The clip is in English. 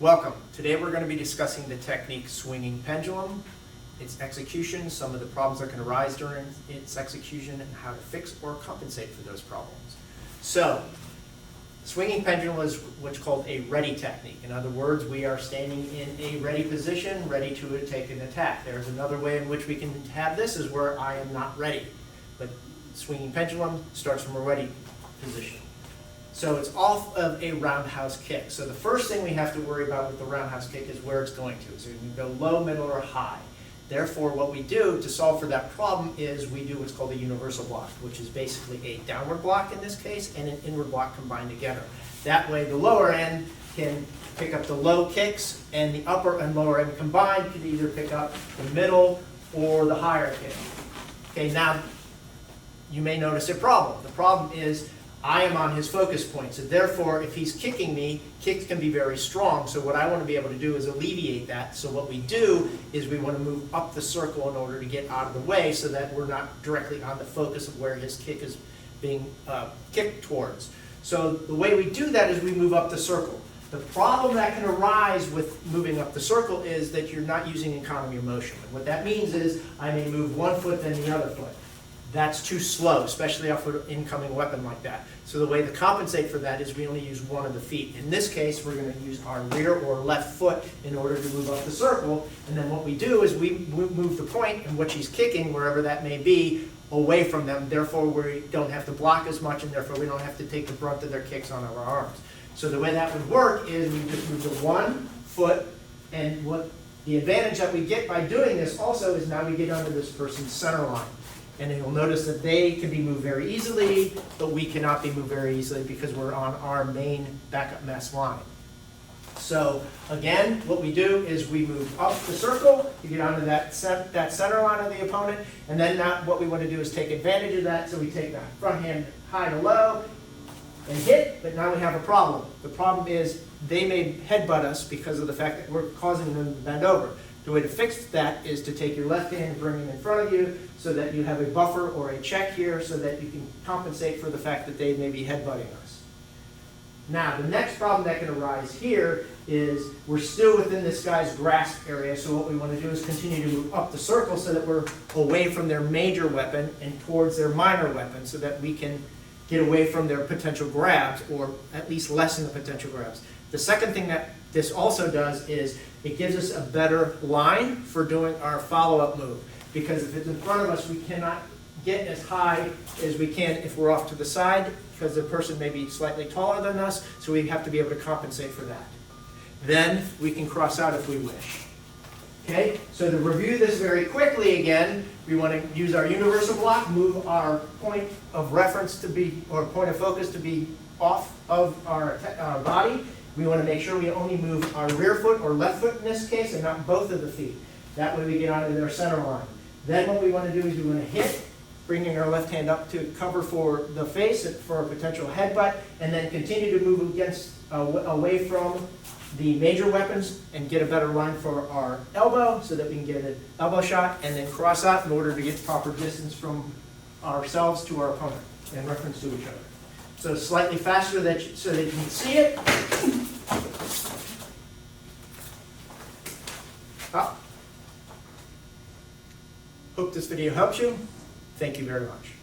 Welcome. Today we're going to be discussing the technique Swinging Pendulum, its execution, some of the problems that can arise during its execution, and how to fix or compensate for those problems. So, Swinging Pendulum is what's called a ready technique. In other words, we are standing in a ready position, ready to take an attack. There's another way in which we can have this is where I am not ready. But Swinging Pendulum starts from a ready position. So it's off of a roundhouse kick. So the first thing we have to worry about with the roundhouse kick is where it's going to. So you can go low, middle, or high. Therefore, what we do to solve for that problem is we do what's called a universal block, which is basically a downward block in this case and an inward block combined together. That way the lower end can pick up the low kicks and the upper and lower end combined can either pick up the middle or the higher kick. Okay, now you may notice a problem. The problem is I am on his focus point, so therefore if he's kicking me, kicks can be very strong, so what I want to be able to do is alleviate that. So what we do is we want to move up the circle in order to get out of the way so that we're not directly on the focus of where his kick is being kicked towards. So the way we do that is we move up the circle. The problem that can arise with moving up the circle is that you're not using economy of motion. And what that means is I may move one foot then the other foot. That's too slow, especially off an incoming weapon like that. So the way to compensate for that is we only use one of the feet. In this case, we're going to use our rear or left foot in order to move up the circle. And then what we do is we move the point in which he's kicking, wherever that may be, away from them. Therefore, we don't have to block as much, and therefore we don't have to take the brunt of their kicks on our arms. So the way that would work is we just move the one foot, and what the advantage that we get by doing this also is now we get under this person's center line. And you'll notice that they can be moved very easily, but we cannot be moved very easily because we're on our main backup mess line. So again, what we do is we move up the circle to get onto that center line of the opponent, and then now what we want to do is take advantage of that. So we take that front hand high to low and hit, but now we have a problem. The problem is they may headbutt us because of the fact that we're causing them to bend over. The way to fix that is to take your left hand and bring it in front of you so that you have a buffer or a check here so that you can compensate for the fact that they may be headbutting us. Now, the next problem that can arise here is we're still within this guy's grasp area, so what we want to do is continue to move up the circle so that we're away from their major weapon and towards their minor weapon so that we can get away from their potential grabs or at least lessen the potential grabs. The second thing that this also does is it gives us a better line for doing our follow-up move. Because if it's in front of us, we cannot get as high as we can if we're off to the side because the person may be slightly taller than us, so we have to be able to compensate for that. Then we can cross out if we wish. Okay, so to review this very quickly again, we want to use our universal block, move our point of reference to be, or point of focus to be off of our body. We want to make sure we only move our rear foot or left foot in this case and not both of the feet. That way we get onto their center line. Then what we want to do is we want to hit, bringing our left hand up to cover for the face for a potential headbutt, and then continue to move against away from the major weapons and get a better line for our elbow so that we can get an elbow shot, and then cross out in order to get proper distance from ourselves to our opponent in reference to each other. So slightly faster so that you can see it. Up. Hope this video helps you. Thank you very much.